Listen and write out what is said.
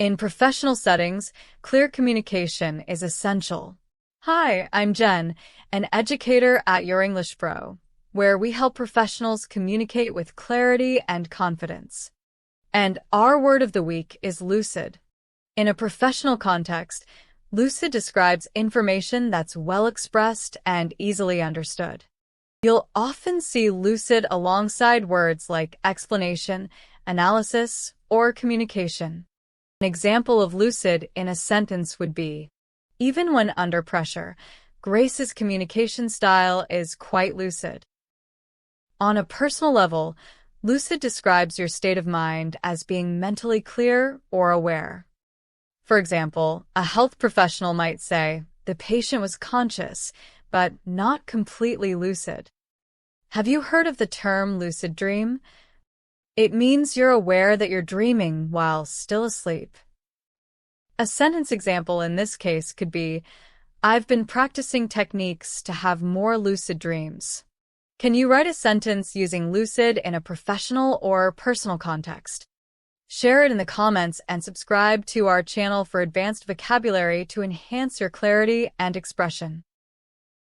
In professional settings, clear communication is essential. Hi, I'm Jen, an educator at YourEnglishPro, where we help professionals communicate with clarity and confidence. And our word of the week is lucid. In a professional context, lucid describes information that's well expressed and easily understood. You'll often see lucid alongside words like explanation, analysis, or communication. An example of lucid in a sentence would be, even when under pressure, Grace's communication style is quite lucid. On a personal level, lucid describes your state of mind as being mentally clear or aware. For example, a health professional might say, the patient was conscious, but not completely lucid. Have you heard of the term lucid dream? It means you're aware that you're dreaming while still asleep. A sentence example in this case could be, I've been practicing techniques to have more lucid dreams. Can you write a sentence using lucid in a professional or personal context? Share it in the comments and subscribe to our channel for advanced vocabulary to enhance your clarity and expression.